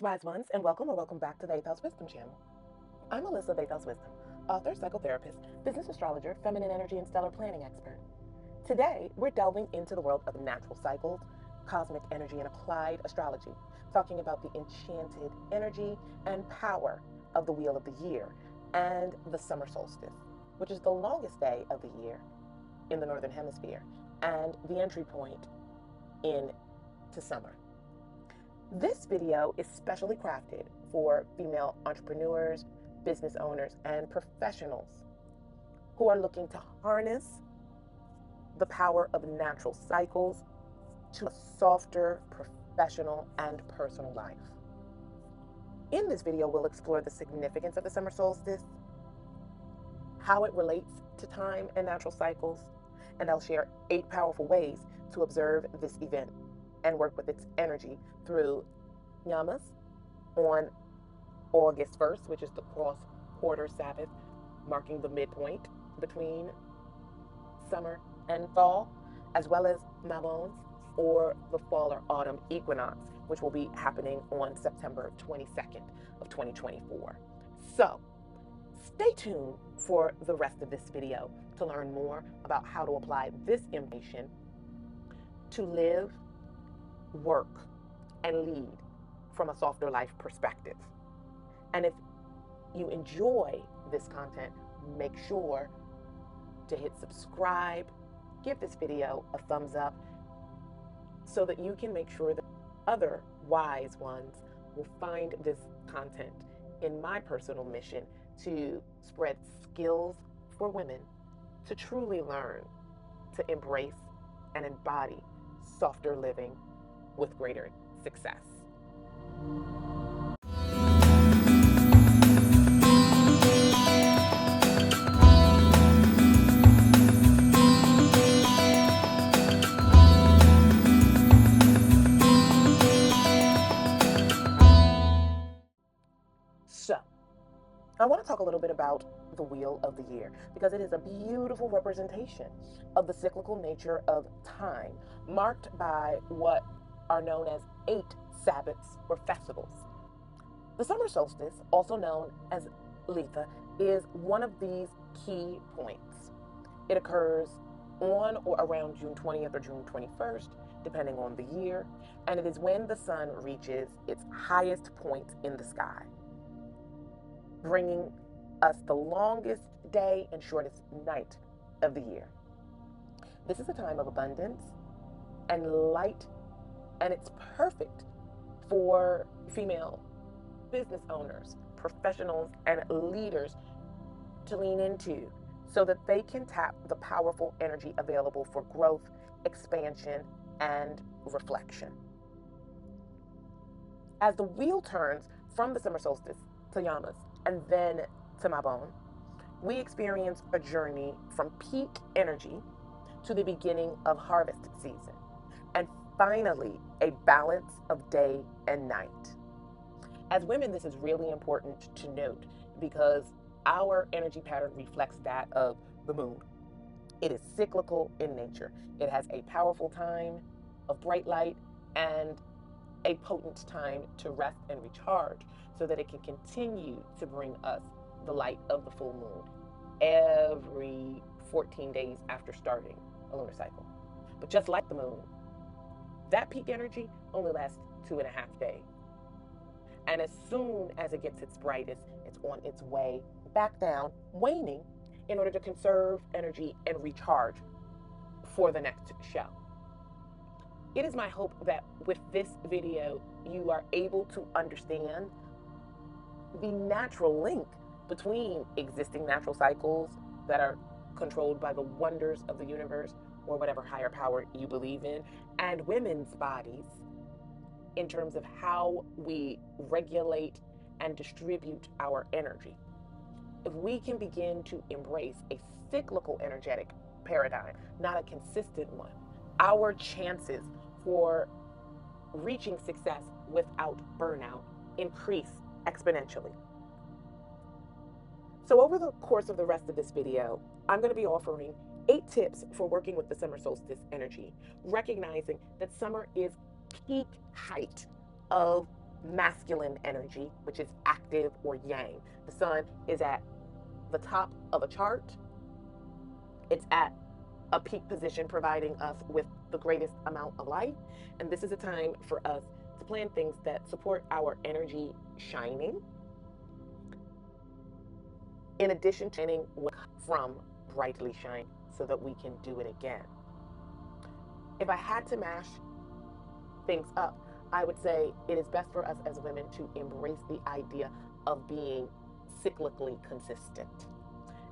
Wise ones, and welcome or welcome back to the 8th House Wisdom channel. I'm Alyssa of 8th House Wisdom, author, psychotherapist, business astrologer, feminine energy, and stellar planning expert. Today, we're delving into the world of natural cycles, cosmic energy, and applied astrology, talking about the enchanted energy and power of the wheel of the year and the summer solstice, which is the longest day of the year in the northern hemisphere and the entry point into summer. This video is specially crafted for female entrepreneurs, business owners, and professionals who are looking to harness the power of natural cycles to a softer professional and personal life. In this video, we'll explore the significance of the summer solstice, how it relates to time and natural cycles, and I'll share 8 powerful ways to observe this event and work with its energy through Lammas on August 1st, which is the cross-quarter Sabbath, marking the midpoint between summer and fall, as well as Mabon, or the fall or autumn equinox, which will be happening on September 22nd of 2024. So, stay tuned for the rest of this video to learn more about how to apply this information to live, work, and lead from a softer life perspective. And if you enjoy this content, make sure to hit subscribe, give this video a thumbs up so that you can make sure that other wise ones will find this content in my personal mission to spread skills for women to truly learn to embrace and embody softer living with greater success. So, I want to talk a little bit about the wheel of the year because it is a beautiful representation of the cyclical nature of time, marked by what are known as 8 Sabbaths or festivals. The summer solstice, also known as Letha, is one of these key points. It occurs on or around June 20th or June 21st, depending on the year, and it is when the sun reaches its highest point in the sky, bringing us the longest day and shortest night of the year. This is a time of abundance and light, and it's perfect for female business owners, professionals, and leaders to lean into so that they can tap the powerful energy available for growth, expansion, and reflection. As the wheel turns from the summer solstice to Lammas and then to Mabon, we experience a journey from peak energy to the beginning of harvest season, and finally a balance of day and night. As women, this is really important to note because our energy pattern reflects that of the moon. It is cyclical in nature. It has a powerful time of bright light and a potent time to rest and recharge so that it can continue to bring us the light of the full moon every 14 days after starting a lunar cycle. But just like the moon, that peak energy only lasts 2.5 days. And as soon as it gets its brightest, it's on its way back down, waning in order to conserve energy and recharge for the next show. It is my hope that with this video, you are able to understand the natural link between existing natural cycles that are controlled by the wonders of the universe or whatever higher power you believe in, and women's bodies in terms of how we regulate and distribute our energy. If we can begin to embrace a cyclical energetic paradigm, not a consistent one, our chances for reaching success without burnout increase exponentially. So over the course of the rest of this video, I'm going to be offering 8 tips for working with the summer solstice energy, recognizing that summer is peak height of masculine energy, which is active or yang. The sun is at the top of a chart. It's at a peak position, providing us with the greatest amount of light. And this is a time for us to plan things that support our energy shining, in addition to shining from brightly shine so that we can do it again. If I had to mash things up, I would say it is best for us as women to embrace the idea of being cyclically consistent.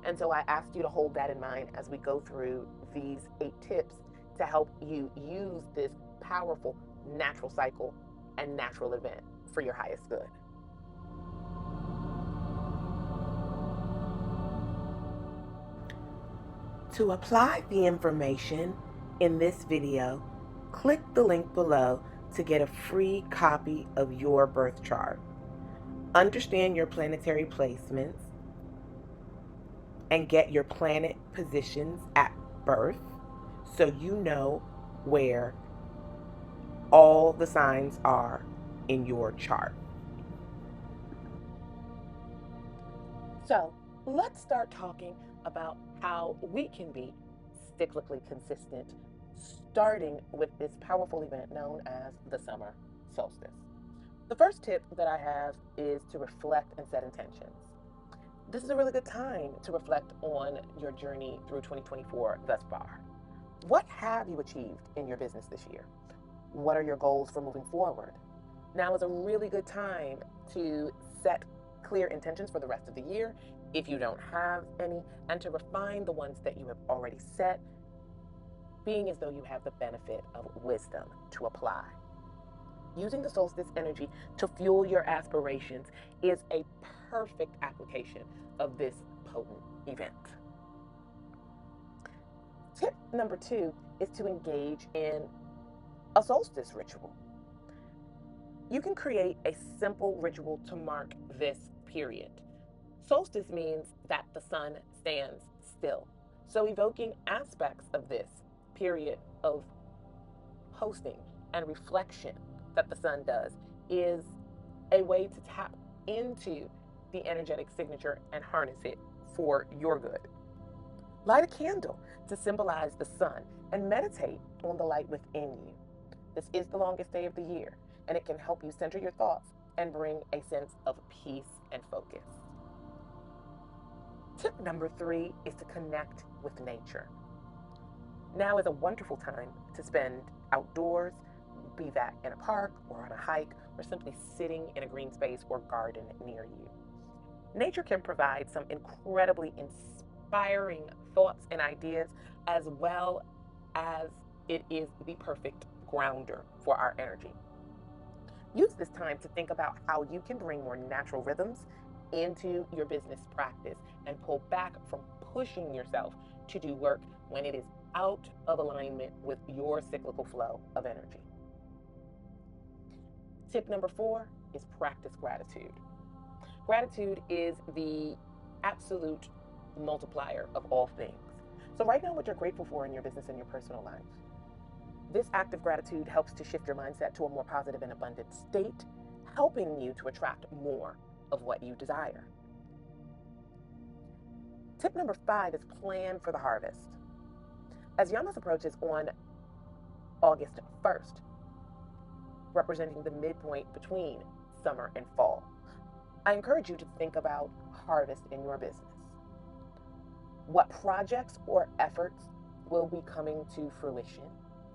And so I asked you to hold that in mind as we go through these 8 tips to help you use this powerful natural cycle and natural event for your highest good. To apply the information in this video, click the link below to get a free copy of your birth chart. Understand your planetary placements and get your planet positions at birth so you know where all the signs are in your chart. So let's start talking about how we can be cyclically consistent, starting with this powerful event known as the summer solstice. The first tip that I have is to reflect and set intentions. This is a really good time to reflect on your journey through 2024 thus far. What have you achieved in your business this year? What are your goals for moving forward? Now is a really good time to set clear intentions for the rest of the year, if you don't have any, and to refine the ones that you have already set, being as though you have the benefit of wisdom to apply. Using the solstice energy to fuel your aspirations is a perfect application of this potent event. Tip number 2 is to engage in a solstice ritual. You can create a simple ritual to mark this period. Solstice means that the sun stands still. So evoking aspects of this period of hosting and reflection that the sun does is a way to tap into the energetic signature and harness it for your good. Light a candle to symbolize the sun and meditate on the light within you. This is the longest day of the year, and it can help you center your thoughts and bring a sense of peace and focus. Tip number 3 is to connect with nature. Now is a wonderful time to spend outdoors, be that in a park or on a hike, or simply sitting in a green space or garden near you. Nature can provide some incredibly inspiring thoughts and ideas, as well as it is the perfect grounder for our energy. Use this time to think about how you can bring more natural rhythms into your business practice and pull back from pushing yourself to do work when it is out of alignment with your cyclical flow of energy. Tip number 4 is practice gratitude. Gratitude is the absolute multiplier of all things. So write down what you're grateful for in your business and your personal life. This act of gratitude helps to shift your mindset to a more positive and abundant state, helping you to attract more of what you desire. Tip number 5 is plan for the harvest. As Lammas approaches on August 1st, representing the midpoint between summer and fall, I encourage you to think about harvest in your business. What projects or efforts will be coming to fruition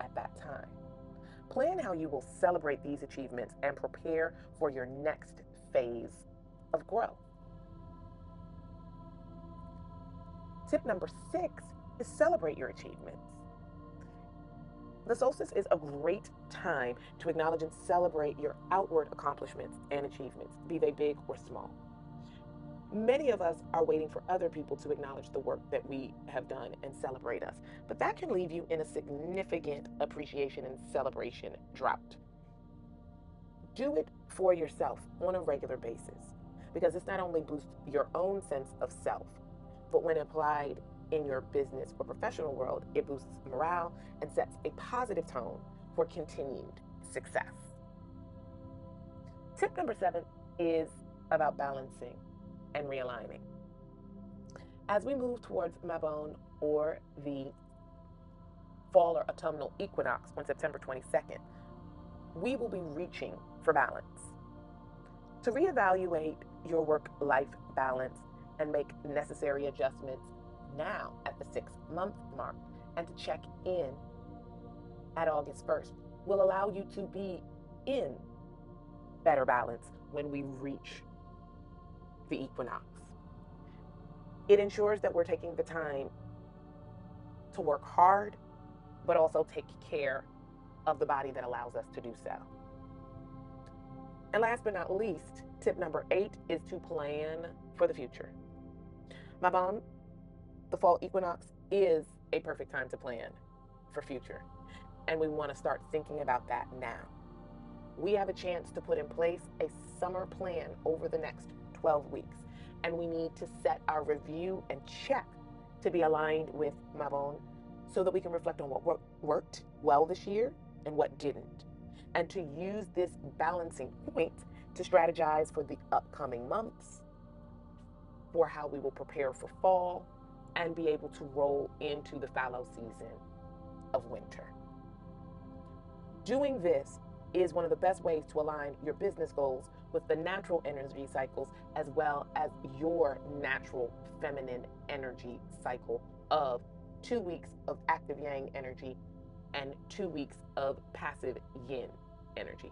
at that time? Plan how you will celebrate these achievements and prepare for your next phase of growth. Tip number 6 is celebrate your achievements. The solstice is a great time to acknowledge and celebrate your outward accomplishments and achievements, be they big or small. Many of us are waiting for other people to acknowledge the work that we have done and celebrate us, but that can leave you in a significant appreciation and celebration drought. Do it for yourself on a regular basis, because this not only boosts your own sense of self, but when applied in your business or professional world, it boosts morale and sets a positive tone for continued success. Tip number 7 is about balancing and realigning. As we move towards Mabon, or the fall or autumnal equinox on September 22nd, we will be reaching for balance. To reevaluate your work-life balance and make necessary adjustments now at the 6-month mark, and to check in at August 1st will allow you to be in better balance when we reach the equinox. It ensures that we're taking the time to work hard, but also take care of the body that allows us to do so. And last but not least, tip number 8 is to plan for the future. Mabon, the fall equinox, is a perfect time to plan for future. And we want to start thinking about that now. We have a chance to put in place a summer plan over the next 12 weeks. And we need to set our review and check to be aligned with Mabon, so that we can reflect on what worked well this year and what didn't. And to use this balancing point to strategize for the upcoming months, for how we will prepare for fall and be able to roll into the fallow season of winter. Doing this is one of the best ways to align your business goals with the natural energy cycles, as well as your natural feminine energy cycle of 2 weeks of active yang energy and 2 weeks of passive yin energy.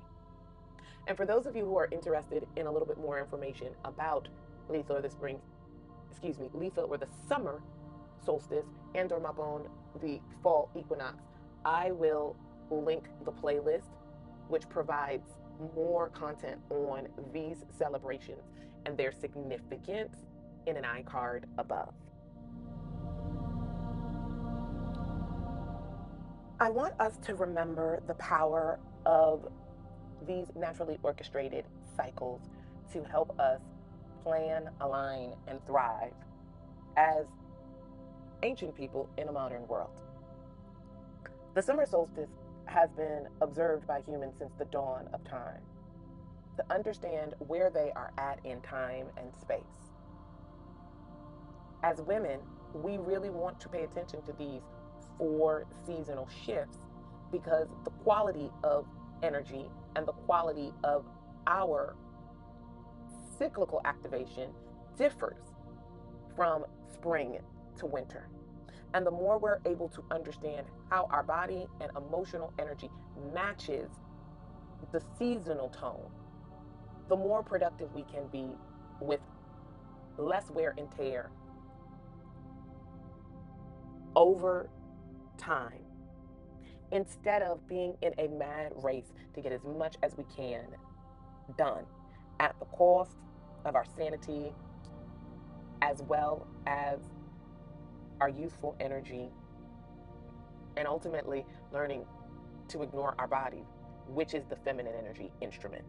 And for those of you who are interested in a little bit more information about Letha or the summer solstice and or Mabon, the fall equinox, I will link the playlist, which provides more content on these celebrations and their significance in an iCard above. I want us to remember the power of these naturally orchestrated cycles to help us plan, align, and thrive as ancient people in a modern world. The summer solstice has been observed by humans since the dawn of time, to understand where they are at in time and space. As women, we really want to pay attention to these 4 seasonal shifts, because the quality of energy and the quality of our cyclical activation differs from spring to winter. And the more we're able to understand how our body and emotional energy matches the seasonal tone, the more productive we can be with less wear and tear over time, instead of being in a mad race to get as much as we can done at the cost of our sanity, as well as our youthful energy, and ultimately learning to ignore our body, which is the feminine energy instrument.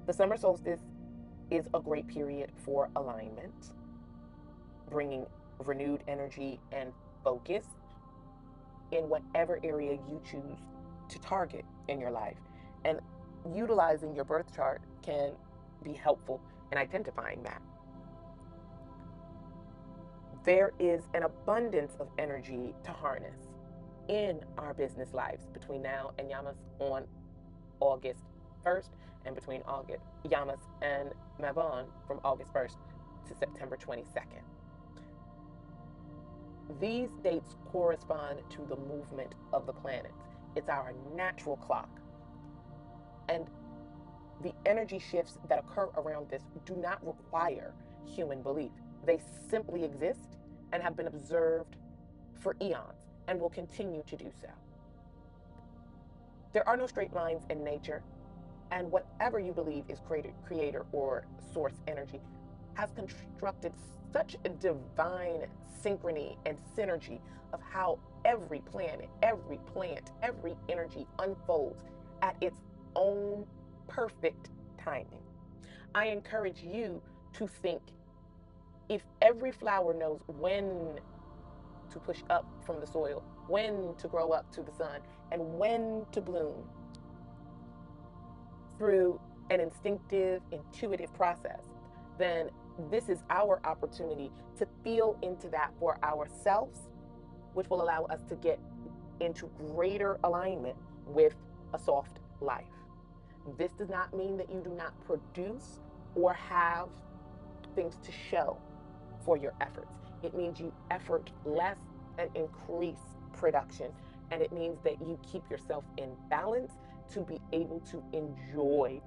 The summer solstice is a great period for alignment, bringing renewed energy and focus in whatever area you choose to target in your life. And utilizing your birth chart can be helpful in identifying that. There is an abundance of energy to harness in our business lives between now and Lammas on August 1st, and between Lammas and Mabon from August 1st to September 22nd. These dates correspond to the movement of the planets. It's our natural clock. And the energy shifts that occur around this do not require human belief. They simply exist and have been observed for eons and will continue to do so. There are no straight lines in nature, and whatever you believe is creator or source energy has constructed such a divine synchrony and synergy of how every planet, every plant, every energy unfolds at its own perfect timing. I encourage you to think, if every flower knows when to push up from the soil, when to grow up to the sun, and when to bloom, through an instinctive, intuitive process, then this is our opportunity to feel into that for ourselves, which will allow us to get into greater alignment with a soft life. This does not mean that you do not produce or have things to show for your efforts. It means you effort less and increase production. And it means that you keep yourself in balance to be able to enjoy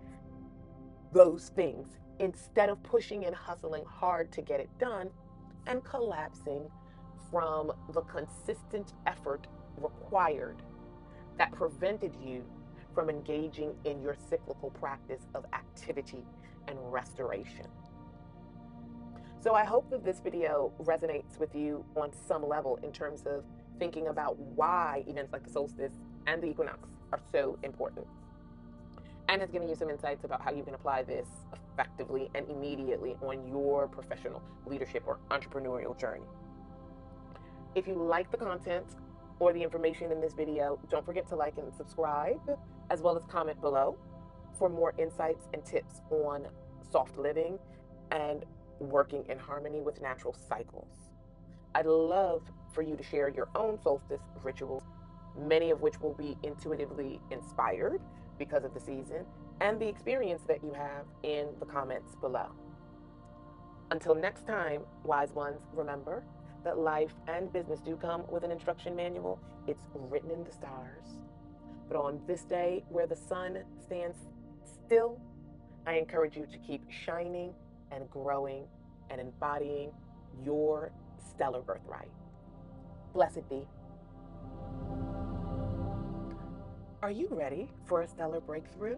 those things instead of pushing and hustling hard to get it done and collapsing from the consistent effort required that prevented you from engaging in your cyclical practice of activity and restoration. So I hope that this video resonates with you on some level in terms of thinking about why events like the solstice and the equinox are so important, and has given you some insights about how you can apply this effectively and immediately on your professional leadership or entrepreneurial journey. If you like the content or the information in this video, don't forget to like and subscribe, as well as comment below for more insights and tips on soft living and working in harmony with natural cycles. I'd love for you to share your own solstice rituals, many of which will be intuitively inspired because of the season and the experience that you have, in the comments below. Until next time, wise ones, remember that life and business do come with an instruction manual. It's written in the stars. But on this day where the sun stands still, I encourage you to keep shining and growing and embodying your stellar birthright. Blessed be. Are you ready for a stellar breakthrough?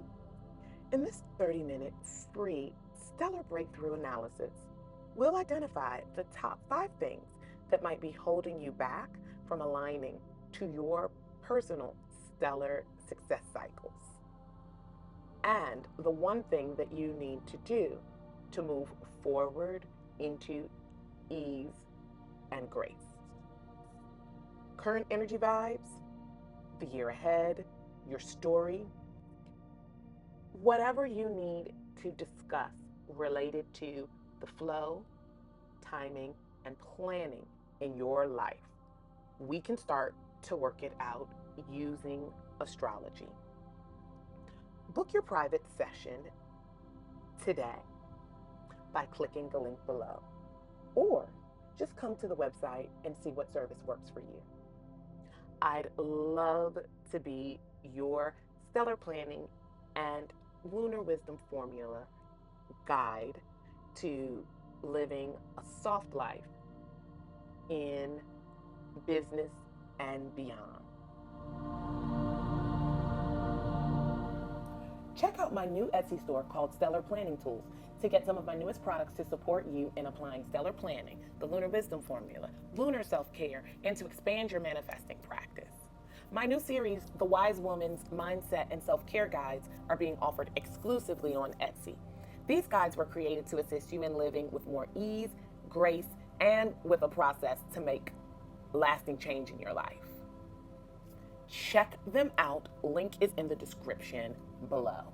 In this 30-minute free stellar breakthrough analysis, we'll identify the top 5 things that might be holding you back from aligning to your personal stellar success cycles, and the one thing that you need to do to move forward into ease and grace. Current energy vibes, the year ahead, your story, whatever you need to discuss related to the flow, timing, and planning in your life, we can start to work it out using astrology. Book your private session today by clicking the link below, or just come to the website and see what service works for you. I'd love to be your stellar planning and lunar wisdom formula guide to living a soft life in business and beyond. Check out my new Etsy store called Stellar Planning Tools to get some of my newest products to support you in applying stellar planning, the lunar wisdom formula, lunar self-care, and to expand your manifesting practice. My new series, The Wise Woman's Mindset and Self-Care Guides, are being offered exclusively on Etsy. These guides were created to assist you in living with more ease, grace, and with a process to make lasting change in your life. Check them out. Link is in the description below.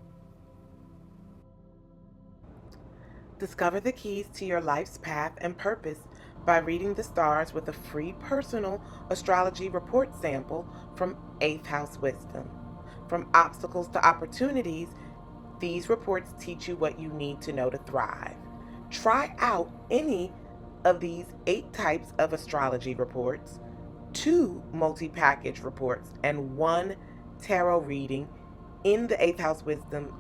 Discover the keys to your life's path and purpose by reading the stars with a free personal astrology report sample from 8th House Wisdom. From obstacles to opportunities, these reports teach you what you need to know to thrive. Try out any of these 8 types of astrology reports, 2 multi-package reports, and 1 tarot reading in the 8th House Wisdom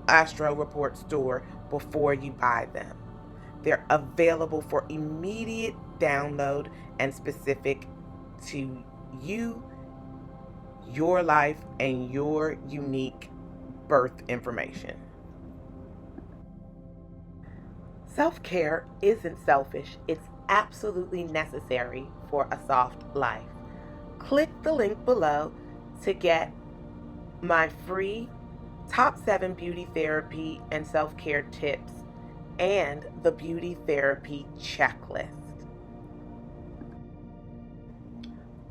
Astro Report store before you buy them. They're available for immediate download and specific to you, your life, and your unique birth information. Self-care isn't selfish. It's absolutely necessary for a soft life. Click the link below to get my free top 7 beauty therapy and self-care tips and the beauty therapy checklist.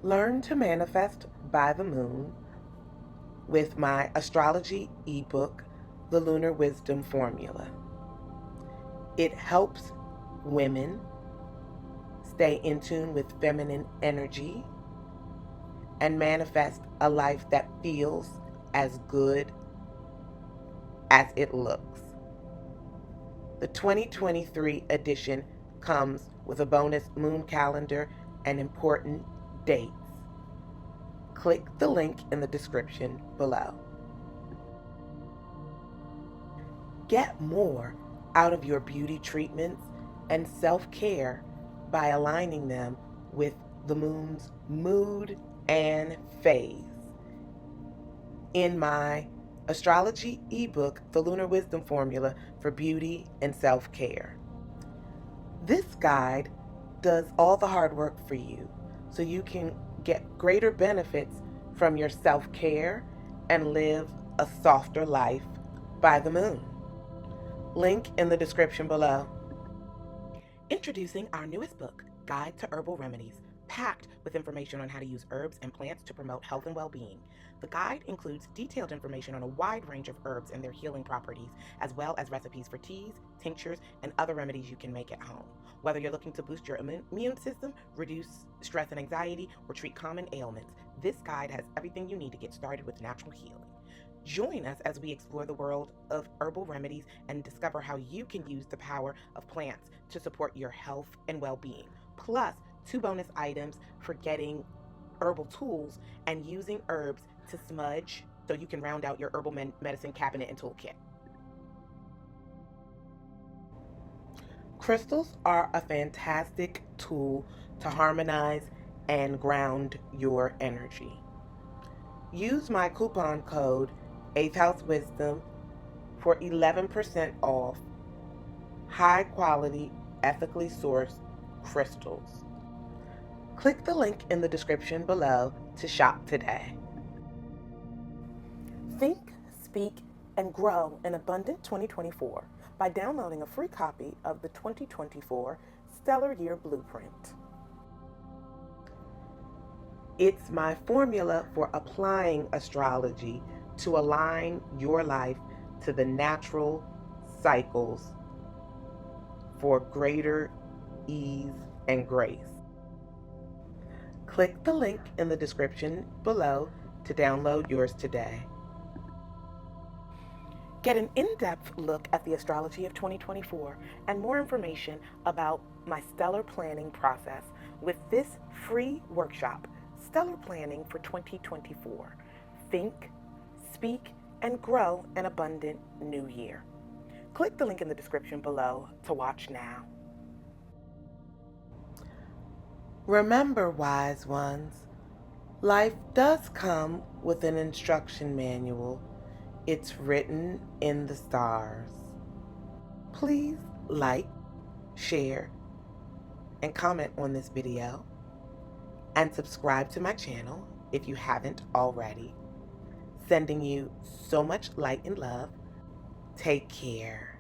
Learn to manifest by the moon. with my astrology ebook, The Lunar Wisdom Formula. It helps women stay in tune with feminine energy and manifest a life that feels as good as it looks. The 2023 edition comes with a bonus moon calendar and important dates. Click the link in the description below. Get more out of your beauty treatments and self-care by aligning them with the moon's mood and phase. In my astrology ebook, The Lunar Wisdom Formula for Beauty and Self-Care. This guide does all the hard work for you so you can get greater benefits from your self-care and live a softer life by the moon. Link in the description below. Introducing our newest book, Guide to Herbal Remedies, packed with information on how to use herbs and plants to promote health and well-being. The guide includes detailed information on a wide range of herbs and their healing properties, as well as recipes for teas, tinctures, and other remedies you can make at home. Whether you're looking to boost your immune system, reduce stress and anxiety, or treat common ailments, this guide has everything you need to get started with natural healing. Join us as we explore the world of herbal remedies and discover how you can use the power of plants to support your health and well-being. Plus, 2 bonus items for getting herbal tools and using herbs to smudge so you can round out your herbal medicine cabinet and toolkit. Crystals are a fantastic tool to harmonize and ground your energy. Use my coupon code 8th House Wisdom for 11% off high quality, ethically sourced crystals. Click the link in the description below to shop today. Think, Speak, and Grow an Abundant 2024 by downloading a free copy of the 2024 Stellar Year Blueprint. It's my formula for applying astrology to align your life to the natural cycles for greater ease and grace. Click the link in the description below to download yours today. Get an in-depth look at the astrology of 2024 and more information about my stellar planning process with this free workshop, Stellar Planning for 2024. Think, Speak, and Grow an Abundant New Year. Click the link in the description below to watch now. Remember, wise ones, life does come with an instruction manual. It's written in the stars. Please like, share, and comment on this video, and subscribe to my channel if you haven't already. Sending you so much light and love. Take care.